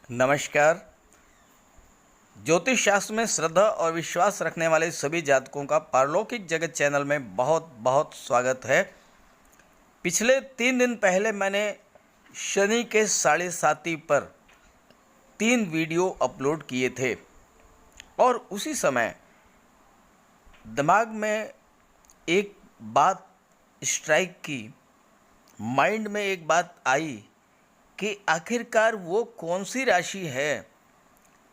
नमस्कार। ज्योतिष शास्त्र में श्रद्धा और विश्वास रखने वाले सभी जातकों का पारलौकिक जगत चैनल में बहुत बहुत स्वागत है। पिछले 3 दिन पहले मैंने शनि के 7:30 पर 3 वीडियो अपलोड किए थे और उसी समय दिमाग में एक बात स्ट्राइक की, माइंड में एक बात आई कि आखिरकार वो कौन सी राशि है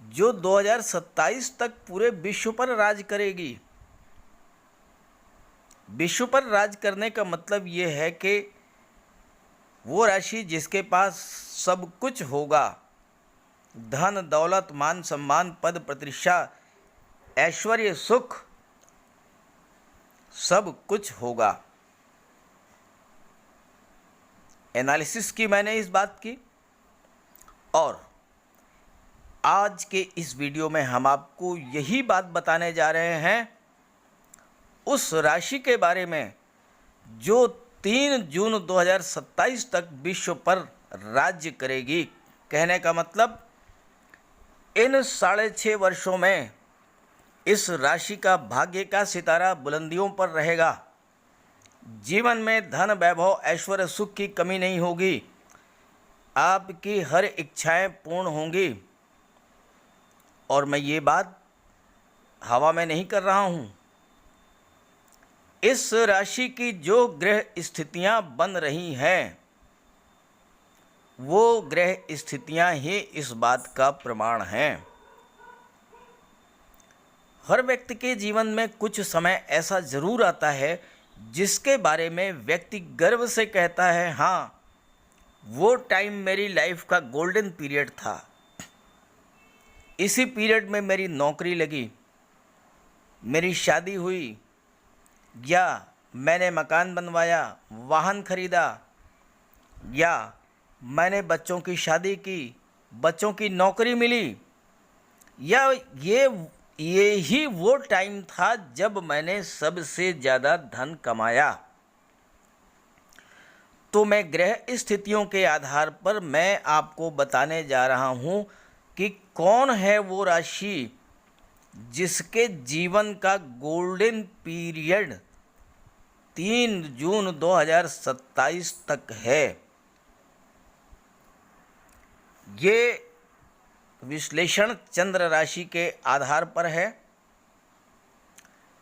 जो 2027 तक पूरे विश्व पर राज करेगी। विश्व पर राज करने का मतलब ये है कि वो राशि जिसके पास सब कुछ होगा, धन दौलत मान सम्मान पद प्रतिष्ठा ऐश्वर्य सुख सब कुछ होगा। एनालिसिस की मैंने इस बात की और आज के इस वीडियो में हम आपको यही बात बताने जा रहे हैं उस राशि के बारे में जो 3 जून 2027 तक विश्व पर राज्य करेगी। कहने का मतलब इन 6.5 वर्षों में इस राशि का भाग्य का सितारा बुलंदियों पर रहेगा। जीवन में धन वैभव ऐश्वर्य सुख की कमी नहीं होगी। आपकी हर इच्छाएं पूर्ण होंगी और मैं ये बात हवा में नहीं कर रहा हूँ। इस राशि की जो ग्रह स्थितियां बन रही हैं वो ग्रह स्थितियां ही इस बात का प्रमाण हैं। हर व्यक्ति के जीवन में कुछ समय ऐसा ज़रूर आता है जिसके बारे में व्यक्ति गर्व से कहता है, हाँ वो टाइम मेरी लाइफ का गोल्डन पीरियड था। इसी पीरियड में मेरी नौकरी लगी, मेरी शादी हुई, या मैंने मकान बनवाया, वाहन खरीदा, या मैंने बच्चों की शादी की, बच्चों की नौकरी मिली, या ये ही वो टाइम था जब मैंने सबसे ज़्यादा धन कमाया। तो मैं ग्रह स्थितियों के आधार पर मैं आपको बताने जा रहा हूँ कि कौन है वो राशि जिसके जीवन का गोल्डन पीरियड 3 जून 2027 तक है। ये विश्लेषण चंद्र राशि के आधार पर है।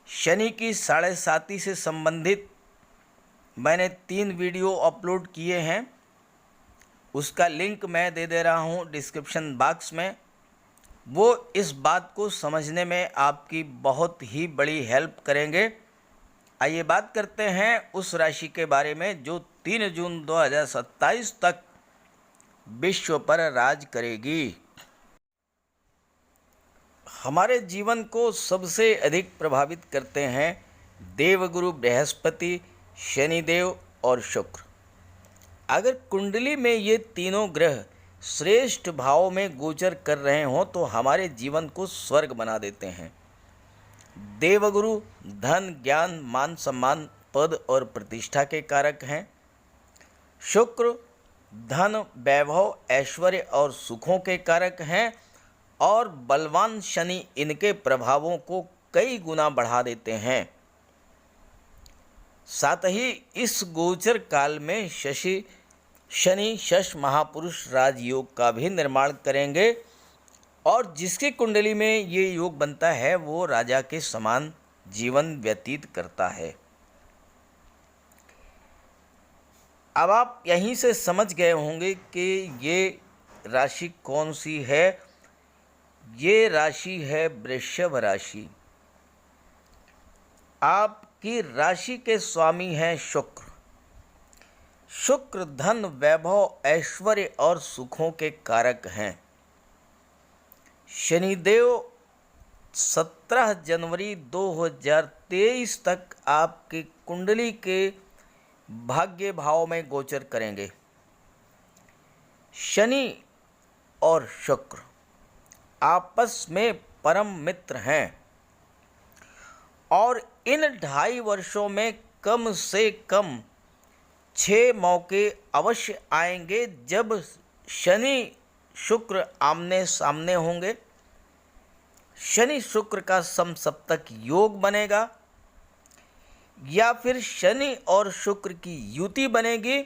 शनि की 7:30 से संबंधित मैंने 3 वीडियो अपलोड किए हैं, उसका लिंक मैं दे दे रहा हूं डिस्क्रिप्शन बॉक्स में। वो इस बात को समझने में आपकी बहुत ही बड़ी हेल्प करेंगे। आइए बात करते हैं उस राशि के बारे में जो 3 जून 2027 तक विश्व पर राज करेगी। हमारे जीवन को सबसे अधिक प्रभावित करते हैं देवगुरु बृहस्पति, शनिदेव और शुक्र। अगर कुंडली में ये तीनों ग्रह श्रेष्ठ भाव में गोचर कर रहे हों तो हमारे जीवन को स्वर्ग बना देते हैं। देवगुरु धन ज्ञान मान सम्मान पद और प्रतिष्ठा के कारक हैं। शुक्र धन वैभव ऐश्वर्य और सुखों के कारक हैं और बलवान शनि इनके प्रभावों को कई गुना बढ़ा देते हैं। साथ ही इस गोचर काल में शनि शश महापुरुष राजयोग का भी निर्माण करेंगे और जिसकी कुंडली में ये योग बनता है वो राजा के समान जीवन व्यतीत करता है। अब आप यहीं से समझ गए होंगे कि ये राशि कौन सी है। ये राशि है वृषभ राशि। आपकी राशि के स्वामी हैं शुक्र। शुक्र धन वैभव ऐश्वर्य और सुखों के कारक हैं। शनिदेव 17 जनवरी 2023 तक आपकी कुंडली के भाग्य भाव में गोचर करेंगे। शनि और शुक्र आपस में परम मित्र हैं और इन 2.5 वर्षों में कम से कम 6 मौके अवश्य आएंगे जब शनि शुक्र आमने सामने होंगे, शनि शुक्र का समसप्तक योग बनेगा, या फिर शनि और शुक्र की युति बनेगी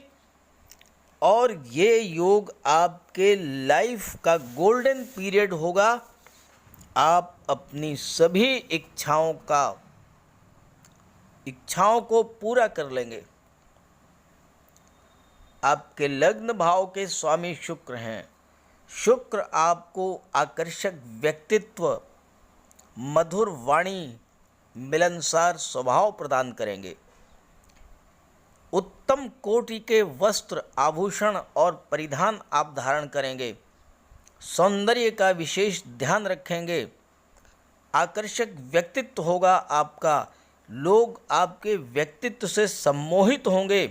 और ये योग आपके लाइफ का गोल्डन पीरियड होगा। आप अपनी सभी इच्छाओं को पूरा कर लेंगे। आपके लग्न भाव के स्वामी शुक्र हैं। शुक्र आपको आकर्षक व्यक्तित्व, मधुर वाणी, मिलनसार स्वभाव प्रदान करेंगे। उत्तम कोटि के वस्त्र, आभूषण और परिधान आप धारण करेंगे। सौंदर्य का विशेष ध्यान रखेंगे। आकर्षक व्यक्तित्व होगा आपका। लोग आपके व्यक्तित्व से सम्मोहित होंगे।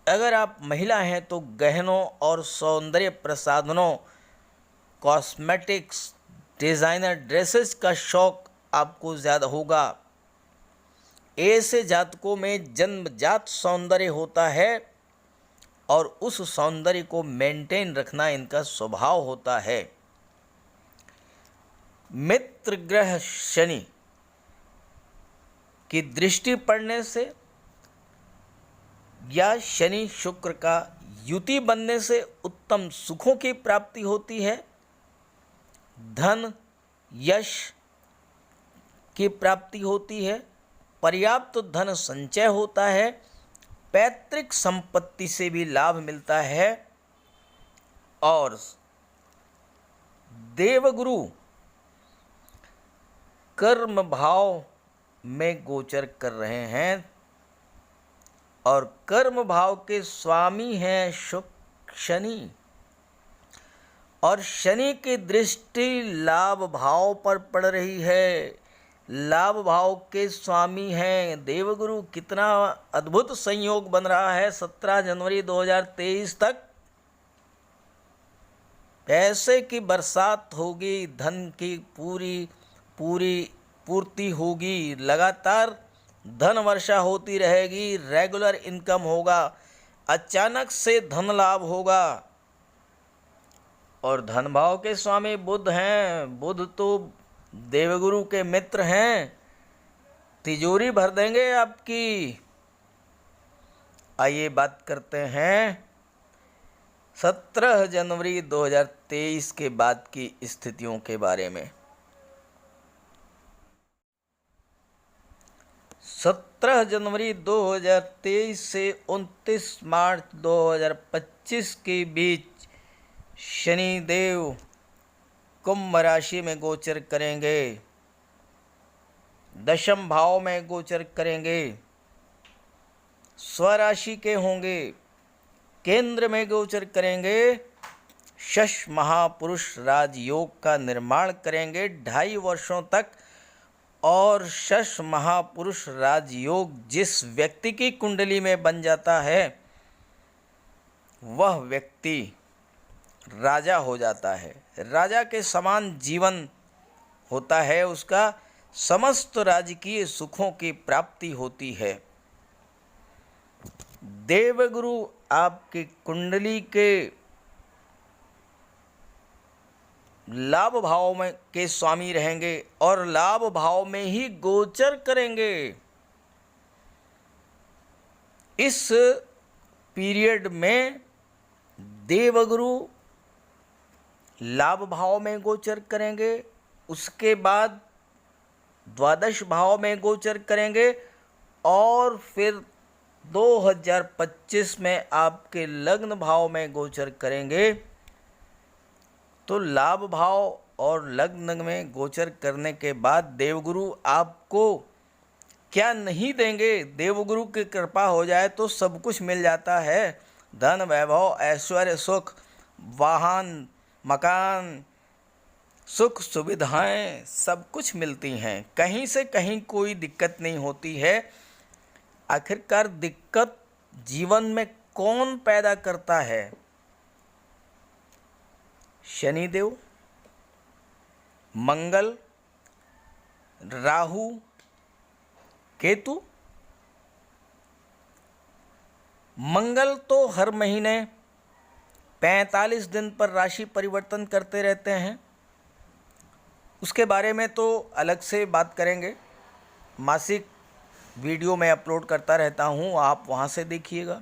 अगर आप महिला हैं तो गहनों और सौंदर्य प्रसाधनों, कॉस्मेटिक्स, डिज़ाइनर ड्रेसेस का शौक आपको ज़्यादा होगा। ऐसे जातकों में जन्मजात सौंदर्य होता है और उस सौंदर्य को मेंटेन रखना इनका स्वभाव होता है। मित्र ग्रह शनि की दृष्टि पड़ने से या शनि शुक्र का युति बनने से उत्तम सुखों की प्राप्ति होती है। धन, यश की प्राप्ति होती है। पर्याप्त धन संचय होता है। पैतृक संपत्ति से भी लाभ मिलता है। और देवगुरु कर्म भाव में गोचर कर रहे हैं और कर्म भाव के स्वामी हैं शनि, और शनि की दृष्टि लाभ भाव पर पड़ रही है। लाभ भाव के स्वामी हैं देवगुरु। कितना अद्भुत संयोग बन रहा है 17 जनवरी 2023 तक। पैसे की बरसात होगी, धन की पूर्ति होगी, लगातार धन वर्षा होती रहेगी, रेगुलर इनकम होगा, अचानक से धन लाभ होगा। और धन भाव के स्वामी बुध हैं। बुध तो देवगुरु के मित्र हैं, तिजोरी भर देंगे आपकी। आइए बात करते हैं 17 जनवरी 2023 के बाद की स्थितियों के बारे में। 17 जनवरी 2023 से 29 मार्च 2025 के बीच शनिदेव कुंभ राशि में गोचर करेंगे, दशम भाव में गोचर करेंगे, स्वराशि के होंगे, केंद्र में गोचर करेंगे, शश महापुरुष राजयोग का निर्माण करेंगे 2.5 वर्षों तक। और शश महापुरुष राजयोग जिस व्यक्ति की कुंडली में बन जाता है वह व्यक्ति राजा हो जाता है। राजा के समान जीवन होता है उसका। समस्त राजकीय सुखों की प्राप्ति होती है। देवगुरु आपकी कुंडली के लाभ भाव में के स्वामी रहेंगे और लाभ भाव में ही गोचर करेंगे। इस पीरियड में देवगुरु लाभ भाव में गोचर करेंगे, उसके बाद द्वादश भाव में गोचर करेंगे और फिर 2025 में आपके लग्न भाव में गोचर करेंगे। तो लाभ भाव और लग्न में गोचर करने के बाद देवगुरु आपको क्या नहीं देंगे। देवगुरु की कृपा हो जाए तो सब कुछ मिल जाता है। धन, वैभव, ऐश्वर्य, सुख, वाहन, मकान, सुख सुविधाएं सब कुछ मिलती हैं। कहीं से कहीं कोई दिक्कत नहीं होती है। आखिरकार दिक्कत जीवन में कौन पैदा करता है? शनिदेव, मंगल, राहु, केतु। मंगल तो हर महीने 45 दिन पर राशि परिवर्तन करते रहते हैं। उसके बारे में तो अलग से बात करेंगे, मासिक वीडियो मैं अपलोड करता रहता हूँ, आप वहाँ से देखिएगा।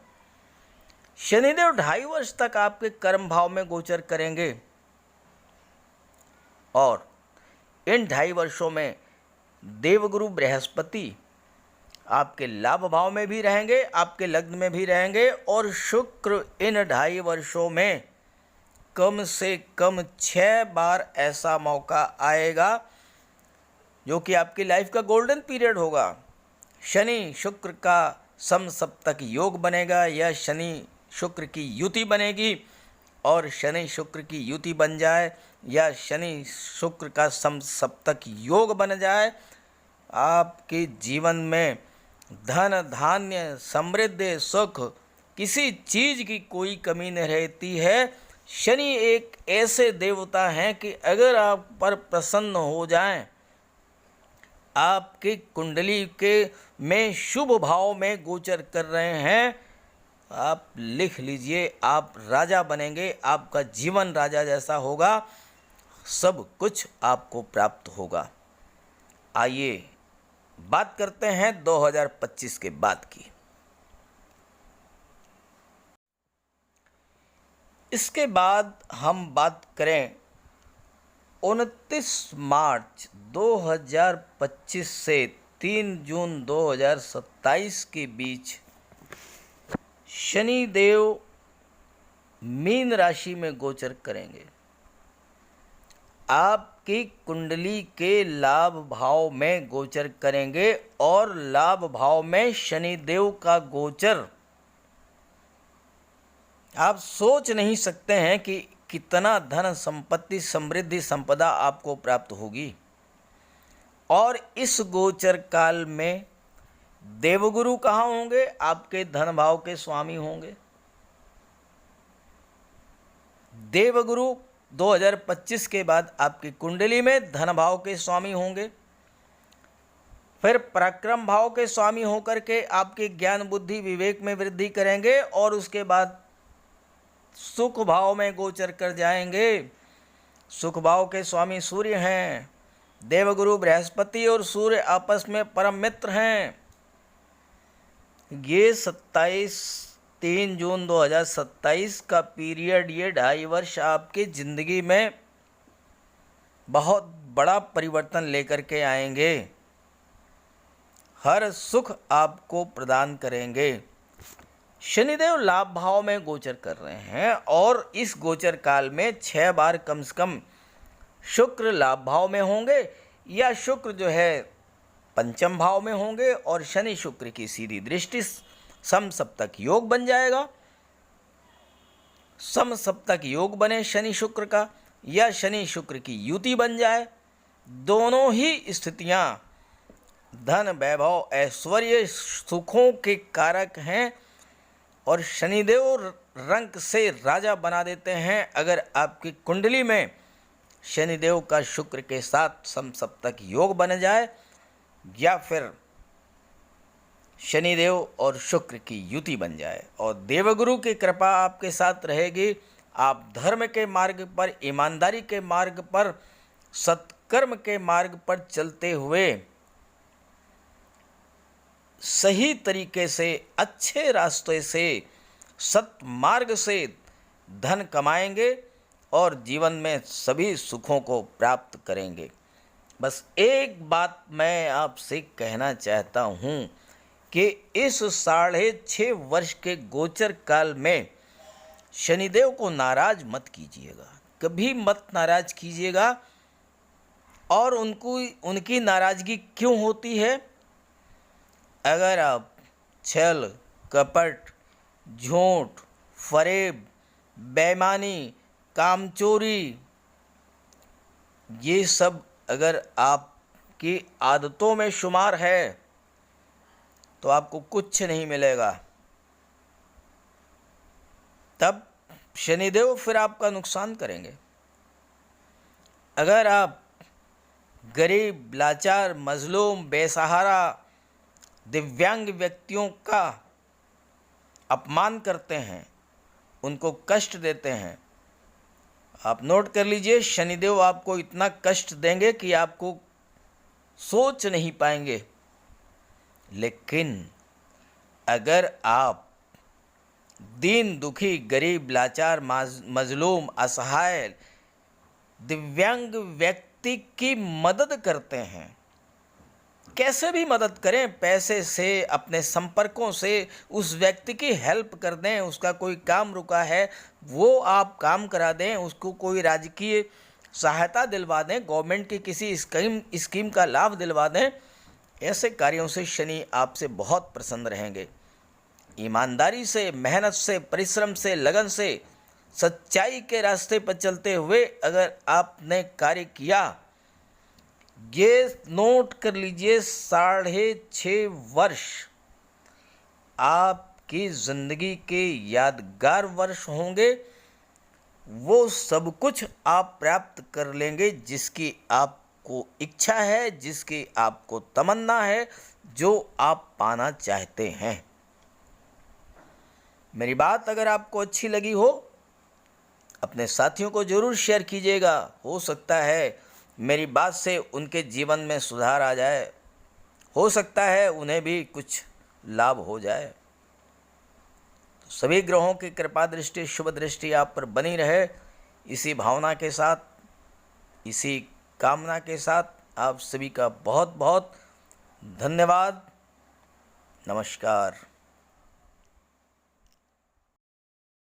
शनिदेव 2.5 वर्ष तक आपके कर्म भाव में गोचर करेंगे और इन 2.5 वर्षों में देवगुरु बृहस्पति आपके लाभ भाव में भी रहेंगे, आपके लग्न में भी रहेंगे, और शुक्र इन 2.5 वर्षों में कम से कम 6 बार ऐसा मौका आएगा जो कि आपकी लाइफ का गोल्डन पीरियड होगा। शनि शुक्र का समसप्तक योग बनेगा या शनि शुक्र की युति बनेगी, और शनि शुक्र की युति बन जाए या शनि शुक्र का समसप्तक योग बन जाए, आपके जीवन में धन धान्य समृद्धि सुख किसी चीज़ की कोई कमी नहीं रहती है। शनि एक ऐसे देवता हैं कि अगर आप पर प्रसन्न हो जाएं, आपकी कुंडली के में शुभ भाव में गोचर कर रहे हैं, आप लिख लीजिए, आप राजा बनेंगे, आपका जीवन राजा जैसा होगा, सब कुछ आपको प्राप्त होगा। आइए बात करते हैं 2025 के बाद की। इसके बाद हम बात करें 29 मार्च 2025 से 3 जून 2027 के बीच शनि देव मीन राशि में गोचर करेंगे। आपकी कुंडली के लाभ भाव में गोचर करेंगे और लाभ भाव में शनि देव का गोचर आप सोच नहीं सकते हैं कि कितना धन संपत्ति समृद्धि संपदा आपको प्राप्त होगी। और इस गोचर काल में देवगुरु कहाँ होंगे? आपके धन भाव के स्वामी होंगे। देवगुरु 2025 के बाद आपकी कुंडली में धन भाव के स्वामी होंगे, फिर पराक्रम भाव के स्वामी होकर के आपके ज्ञान बुद्धि विवेक में वृद्धि करेंगे, और उसके बाद सुख भाव में गोचर कर जाएंगे। सुख भाव के स्वामी सूर्य हैं। देवगुरु बृहस्पति और सूर्य आपस में परम मित्र हैं। ये 3 जून 2027 का पीरियड, ये 2.5 वर्ष आपकी ज़िंदगी में बहुत बड़ा परिवर्तन लेकर के आएंगे। हर सुख आपको प्रदान करेंगे। शनिदेव लाभ भाव में गोचर कर रहे हैं और इस गोचर काल में 6 बार कम से कम शुक्र लाभ भाव में होंगे, या शुक्र जो है पंचम भाव में होंगे, और शनि शुक्र की सीधी दृष्टि समसप्तक योग बन जाएगा। समसप्तक योग बने शनि शुक्र का, या शनि शुक्र की युति बन जाए, दोनों ही स्थितियां धन वैभव ऐश्वर्य सुखों के कारक हैं, और शनिदेव रंक से राजा बना देते हैं अगर आपकी कुंडली में शनिदेव का शुक्र के साथ समसप्तक योग बन जाए, या फिर शनिदेव और शुक्र की युति बन जाए। और देवगुरु की कृपा आपके साथ रहेगी। आप धर्म के मार्ग पर, ईमानदारी के मार्ग पर, सत्कर्म के मार्ग पर चलते हुए सही तरीके से, अच्छे रास्ते से, सत्मार्ग से धन कमाएंगे और जीवन में सभी सुखों को प्राप्त करेंगे। बस एक बात मैं आपसे कहना चाहता हूँ कि इस 6.5 वर्ष के गोचर काल में शनिदेव को नाराज मत कीजिएगा, कभी मत नाराज कीजिएगा। और उनकी नाराज़गी क्यों होती है? अगर आप छल कपट, झूठ, फरेब, बेईमानी, कामचोरी, ये सब अगर आपकी आदतों में शुमार है तो आपको कुछ नहीं मिलेगा। तब शनिदेव फिर आपका नुकसान करेंगे। अगर आप गरीब, लाचार, मजलूम, बेसहारा, दिव्यांग व्यक्तियों का अपमान करते हैं, उनको कष्ट देते हैं। आप नोट कर लीजिए, शनिदेव आपको इतना कष्ट देंगे कि आपको सोच नहीं पाएंगे। लेकिन अगर आप दीन दुखी, गरीब, लाचार, मजलूम, असहाय, दिव्यांग व्यक्ति की मदद करते हैं, कैसे भी मदद करें, पैसे से, अपने संपर्कों से उस व्यक्ति की हेल्प कर दें, उसका कोई काम रुका है वो आप काम करा दें, उसको कोई राजकीय सहायता दिलवा दें, गवर्नमेंट की किसी स्कीम का लाभ दिलवा दें, ऐसे कार्यों से शनि आपसे बहुत प्रसन्न रहेंगे। ईमानदारी से, मेहनत से, परिश्रम से, लगन से, सच्चाई के रास्ते पर चलते हुए अगर आपने कार्य किया, ये नोट कर लीजिए, 6.5 वर्ष आपकी ज़िंदगी के यादगार वर्ष होंगे। वो सब कुछ आप प्राप्त कर लेंगे जिसकी आपको इच्छा है, जिसकी आपको तमन्ना है, जो आप पाना चाहते हैं। मेरी बात अगर आपको अच्छी लगी हो, अपने साथियों को ज़रूर शेयर कीजिएगा। हो सकता है मेरी बात से उनके जीवन में सुधार आ जाए, हो सकता है उन्हें भी कुछ लाभ हो जाए। तो सभी ग्रहों की कृपा दृष्टि, शुभ दृष्टि आप पर बनी रहे। इसी भावना के साथ, इसी कामना के साथ आप सभी का बहुत बहुत धन्यवाद। नमस्कार।